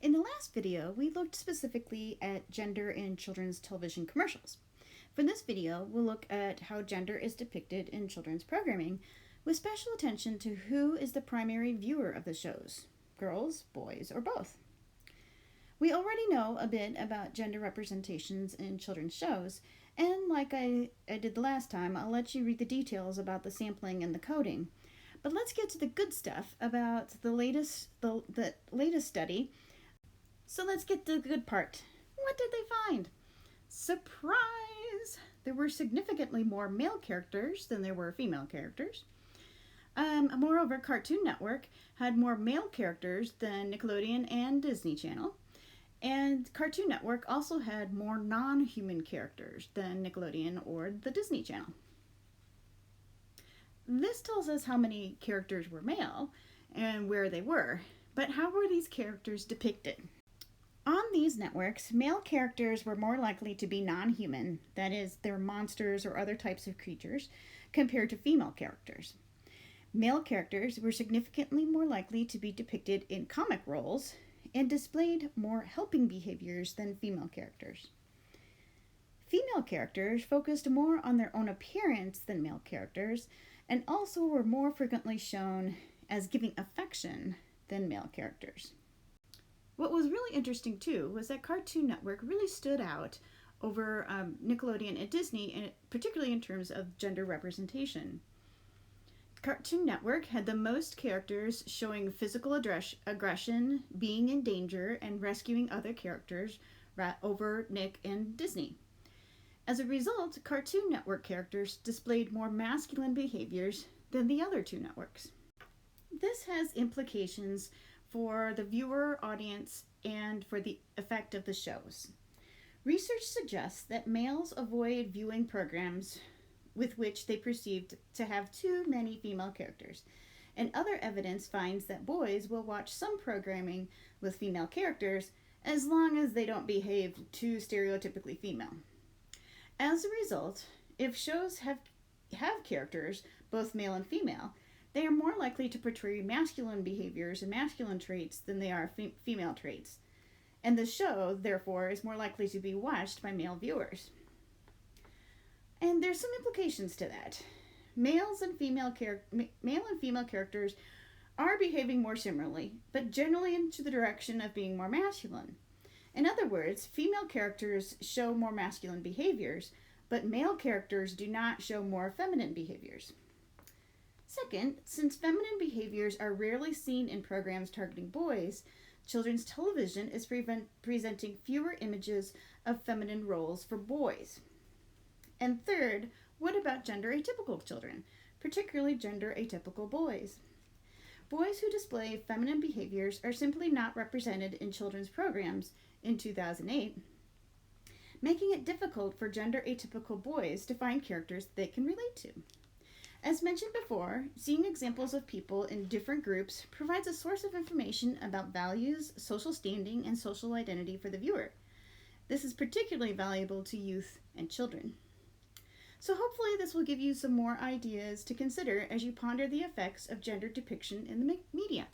In the last video, we looked specifically at gender in children's television commercials. For this video, we'll look at how gender is depicted in children's programming, with special attention to who is the primary viewer of the shows, girls, boys, or both. We already know a bit about gender representations in children's shows, and like I did the last time, I'll let you read the details about the sampling and the coding. But let's get to the good stuff about the latest study. So let's get to the good part. What did they find? Surprise! There were significantly more male characters than there were female characters. Moreover, Cartoon Network had more male characters than Nickelodeon and Disney Channel. And Cartoon Network also had more non-human characters than Nickelodeon or the Disney Channel. This tells us how many characters were male and where they were, but how were these characters depicted? On these networks, male characters were more likely to be non-human, that is, they're monsters or other types of creatures, compared to female characters. Male characters were significantly more likely to be depicted in comic roles and displayed more helping behaviors than female characters. Female characters focused more on their own appearance than male characters, and also were more frequently shown as giving affection than male characters. What was really interesting too was that Cartoon Network really stood out over Nickelodeon and Disney, and particularly in terms of gender representation. Cartoon Network had the most characters showing physical aggression, being in danger, and rescuing other characters over Nick and Disney. As a result, Cartoon Network characters displayed more masculine behaviors than the other two networks. This has implications for the viewer audience and for the effect of the shows. Research suggests that males avoid viewing programs with which they perceived to have too many female characters, and other evidence finds that boys will watch some programming with female characters as long as they don't behave too stereotypically female. As a result, if shows have characters, both male and female, they are more likely to portray masculine behaviors and masculine traits than they are female traits. And the show, therefore, is more likely to be watched by male viewers. And there's some implications to that. Male and female characters are behaving more similarly, but generally into the direction of being more masculine. In other words, female characters show more masculine behaviors, but male characters do not show more feminine behaviors. Second, since feminine behaviors are rarely seen in programs targeting boys, children's television is presenting fewer images of feminine roles for boys. And third, what about gender atypical children, particularly gender atypical boys? Boys who display feminine behaviors are simply not represented in children's programs in 2008, making it difficult for gender atypical boys to find characters they can relate to. As mentioned before, seeing examples of people in different groups provides a source of information about values, social standing, and social identity for the viewer. This is particularly valuable to youth and children. So hopefully this will give you some more ideas to consider as you ponder the effects of gender depiction in the media.